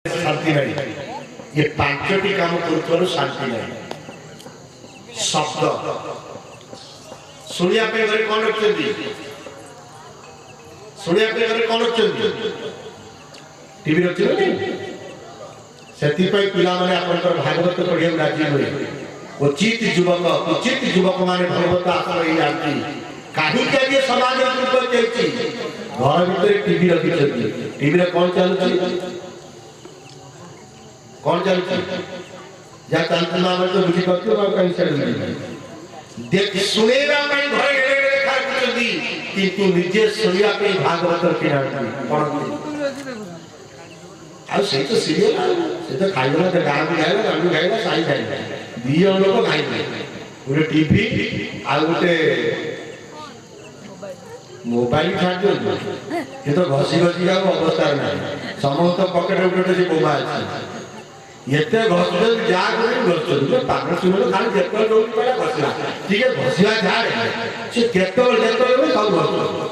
शांति नहीं ये पांचटी काम कर शांति नहीं शब्द शुणिया घरे कौन रखते शुणिया घरे कौन रखते टीवी रखते से पिला माने आपनकर भागवत पढ़िया राजी हुए उचित युवक माने भागवत आसर ही जाती कहीं के समाज घर भीतर टीवी रखी टीवी कौन चलुची कौन चलुची या चलते ना तो बुझी पाती हो कहीं चल देख सुनेगा मैं घर देखा करती किंतु निजे सुनिया पे भागवत के पढ़ती ଆଉ ସେଇ ତ ସିରିୟଲ ସେ ତ ଖାଇଗଲା ତ ଗାଁ ବି ଖାଇଲା ଗାଁ ବି ଖାଇଲା ସାଇ ଖାଇଲା ଦି ଜଣ ଲୋକ ଖାଇଲେ ଗୋଟେ ଟିଭି ଆଉ ଗୋଟେ ମୋବାଇଲ ଛାଡି ଦିଅନ୍ତୁ ସେ ତ ଘଷି ଯାଉ ଅବସ୍ଥାରେ ନାହିଁ ସମସ୍ତ ପକେଟ ଗୋଟେ ସେ ବୋମା ଅଛି ଏତେ ଘଷୁଛନ୍ତି ଯାହା କରି ଘଷୁଛନ୍ତି ପାଗ ଶୁଣିଲେ ଖାଲି ଯେତେବେଳେ ଯୋଉଠି କହିଲା ଘଷିଲା ଟିକେ ଘଷିବା ଛାଡେ ସେ କେତେବେଳେ ସବୁ ଘଷୁଛନ୍ତି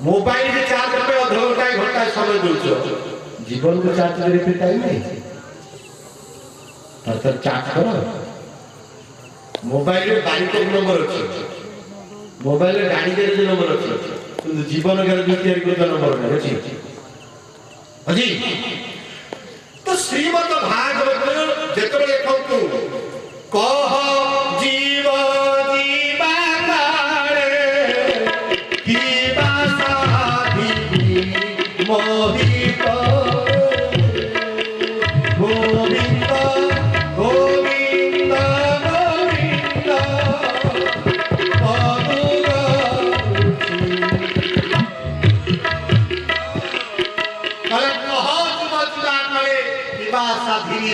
ମୋବାଇଲ ଚାର୍ଜ ପାଇଁ ଅଧଘଣ୍ଟା ସମୟ ଦଉଛ जीवन को चार्ज करने पे टाइम नहीं तर चार्ज करो मोबाइल रे गाड़ी के नंबर अछि मोबाइल रे गाड़ी के नंबर अछि किंतु जीवन के द्वितीय को नंबर अछि अजी तो श्रीमद् भागवत जेतबे देखंतु कह जीव जीवा काळे की बासाधि मोहि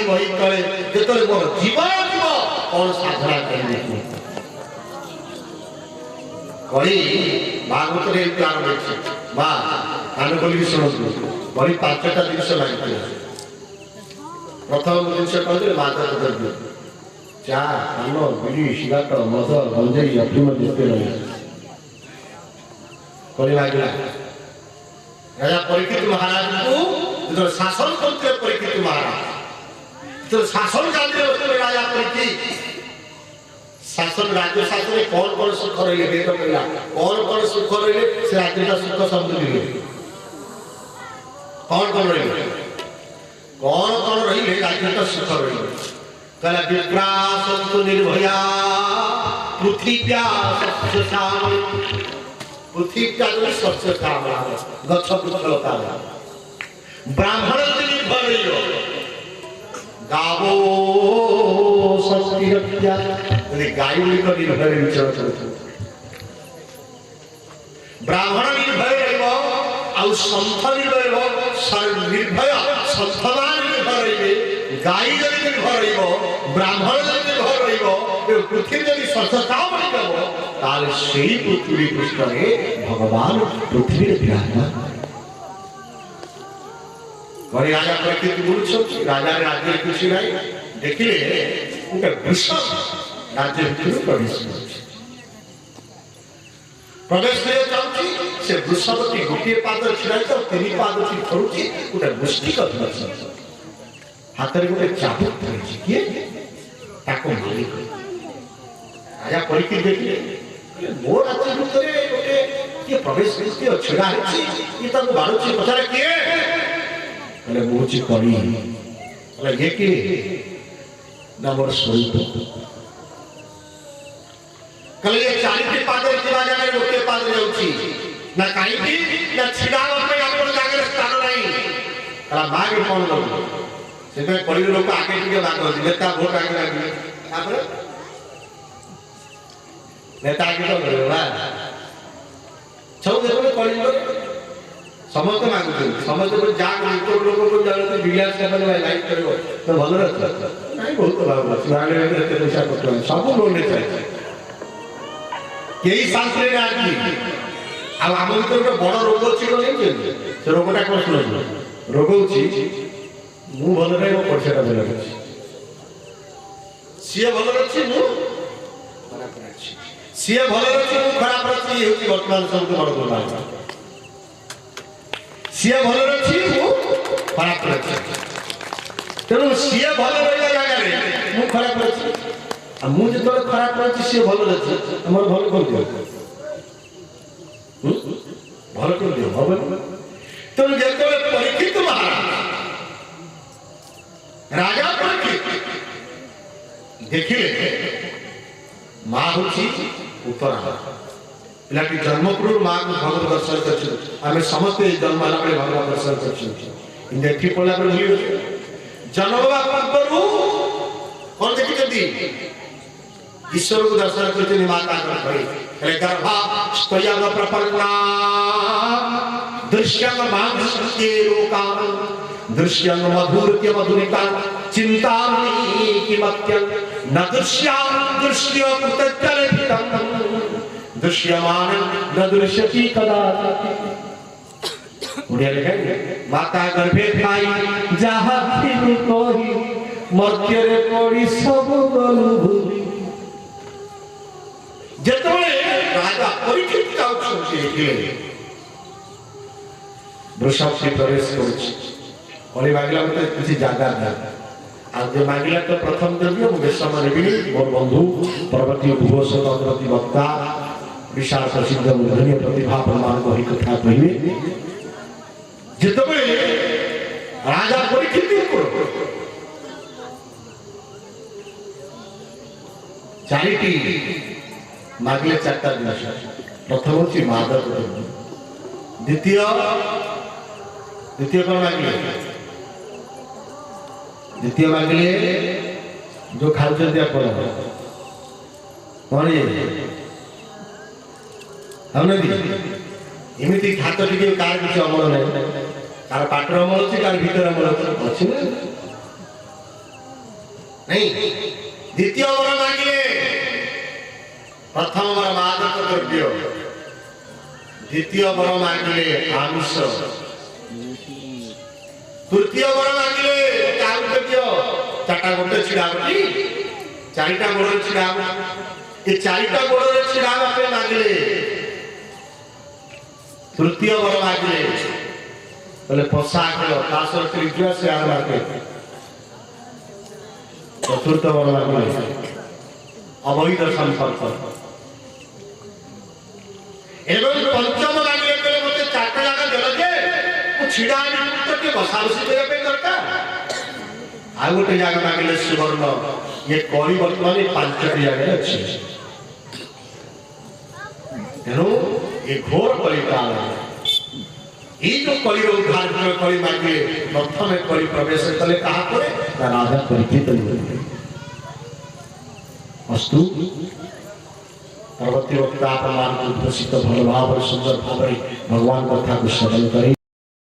वही करे जेतले मोर जीवन जीव और साधना करने करी भागवत रे प्लान अछि बा कान बोली सुनो बड़ी पांचटा दिवस लागते प्रथम दिन से कहले मादक द्रव्य चा पान बीड़ी सिगारेट मद गंजेई अफीम देते रहे करी लागला राजा परीक्षित महाराज को जो शासन करते परीक्षित महाराज तो शासन राज्य राजा परीक्षित शासन राज्य शासन में कौन सुख रही है कौन सुख रही से राज्य का सुख समझ रही कौन रही है राज्य का सुख रही कहला विप्रासंतु निर्भया पृथ्व्या सस्य श्याम पृथ्व्या सस्य श्याम गच्छ पुष्पलता ब्राह्मण निर्भर रही गावो सस्ती रक्षा गायु को निर्भय विचार करते ब्राह्मण निर्भय रहिबो आउ संत निर्भय संतमान निर्भय रहिबे गाय जदि निर्भय रहिबो ब्राह्मण जदि निर्भय रहिबो पृथ्वी जदि स्वच्छता बनि जाबो ताले सेही पृथ्वी पृष्ठरे भगवान पृथ्वी विराजमान गरी राजा परीक्षित बोलुछ राजा राज्य खुशी नहीं देखिले उनका वृषभ राज्य भितर प्रवेश करे जाउची से वृषभ की गोटे पाद छिड़ाई तो तीन पाद छी थरुची उटा मुष्टि कर हाथ रे गोटे चाबुक धरिछि के ताको मालिक राजा परीक्षित देखिले मोर राज्य भितर गोटे के प्रवेश करते छिड़ा है ये ताको बारुची पछारे के अरे मुझे करी अरे ये के नंबर स्वरूप कल ये चालीस के पादर जीवा जाने रोके पादर जाऊँगी ना कहीं भी ना छिड़ाव में आपको जाकर स्थान नहीं कला भाग्य कौन लोग सिर्फ करी लोग आगे के बात होती नेता वोट आगे लगे आप नेता आगे तो करो ना सब देखो करी लोग समस्त मांगते समस्त को जाग तो लोगों को जानते विलास का बन लाइक करो तो भलो रहता नहीं बहुत भाव सुनाने में रहते पैसा करते हैं सब लोग ने चाहिए यही शास्त्र रे आकी अब हम भीतर ଗୋଟେ ବଡ଼ ରୋଗ ଅଛି କହିଲେ ସେ ରୋଗଟା କଣ ଶୁଣନ୍ତୁ ରୋଗ ଅଛି ମୁଁ ଭଲ ନାହିଁ ମୋ ପଇସାଟା ଭଲ ଅଛି ସିଏ ଭଲ ଅଛି ମୁଁ ଖରାପ ଅଛି ସିଏ ଭଲ ଅଛି ମୁଁ ଖରାପ ଅଛି ଏ ହେଉଛି ବର୍ତ୍ତମାନ ସବୁଠୁ ବଡ଼ ଦୁର୍ଭାଗ୍ୟ ସିଏ ଭଲ ଅଛି ମୁଁ ଖରାପ ଅଛି ତେଣୁ ସିଏ ଭଲ ରହିବା ଜାଗାରେ ମୁଁ ଖରାପ ଅଛି ଆଉ ମୁଁ ଯେତେବେଳେ ଖରାପ ଅଛି ସିଏ ଭଲ ଅଛି ଆମର ଭଲ କରିଦିଅ ଭଲ କରିଦିଅ ହବ ତେଣୁ ଯେତେବେଳେ ପରୀକ୍ଷିତ ମହାରାଜ ରାଜା ପରୀକ୍ଷିତ ଦେଖିଲେ ମା ହଉଛି ଉତ୍ତରା ପିଲାଟି ଜନ୍ମ ପୂର୍ବରୁ ମାକୁ ଭଗବତ ଦର୍ଶନ କରିଛନ୍ତି ଆମେ ସମସ୍ତେ ଜନ୍ମ ହେଲା ବେଳେ ଭଗବତ ଦର୍ଶନ କରିଛନ୍ତି କିନ୍ତୁ ଏଠି ପଡ଼ିଲା ବେଳେ ଭୁଲି ଜନ୍ମ ହେବା ପୂର୍ବରୁ କଣ ଦେଖିଛନ୍ତି ଈଶ୍ୱରକୁ ଦର୍ଶନ କରିଛନ୍ତି ମାତା ଗର୍ଭରେ ଗର୍ଭା ସ୍ତୟଂ ପ୍ରପନ୍ନା ଦୃଶ୍ୟଂ ମାଂସସ୍ତେ ଲୋକାନ दृश्यं मधुरत्य मधुरिता चिंतामणि किमत्यं न दृश्यां दृश्य कुतचलितं दृश्यमान न दृश्यति कदाचित् उड़िया लिखा माता गर्भे थाई जहा थिलु कोही मर्त्य रे पड़ी सब गलु भूली जेतबे राजा परीक्षित जाउछन्ति वृषभ से प्रवेश करुछि कली मांगला मत किसी जागा ना आज जो मांगला तो प्रथम देवी मु बेसम नेबी मोर बंधु पर्वती भूषण अग्रती वक्ता विशाल प्रसिद्ध मूर्धन्य प्रतिभा प्रमाण कही कथा कहिबे जेतबे राजा परीक्षित को चारिटी मांगले चारटा जिनिस प्रथम होची मादक द्वितीय कौन मांगले द्वितीय मांगले जो खाऊଛନ୍ତି ଆପଣ କଣ ये हमने दी एमिति हाथ टिके कार किछ अमल नै कार पाटर अमल अछि कार भीतर अमल अछि नहीं द्वितीय वर मांगले प्रथम वर मादक द्रव्य द्वितीय वर मांगले आमिष तृतीय वर मांगले काउ दियो चाटा गोटे छिड़ावटी चारिटा गोड़ छिड़ाव ए चारिटा गोड़ छिड़ाव पे मांगले तृतीय वर मांगले बोले पोशाक कासर त्रिज्या से आ मार्केट चतुर्थ वर मांगले अवैध संपर्क एवं पंचम मांगले के मते चाटा जागा देला जे छिड़ा के बसा बसी करबे पे दरकार आ गोटे जागा मांगले सुवर्ण ये कली वर्तमान पांचटी जगह अछि तेणु ये घोर कलिकाल ये जो कली उद्धार कली मांगे प्रथम कली प्रवेश कले कहा करे राजा परिचित अस्तु पर्वती वक्ता प्रमाण उद्घोषित भल भाव सुंदर भाव भगवान कथा को श्रवण करें।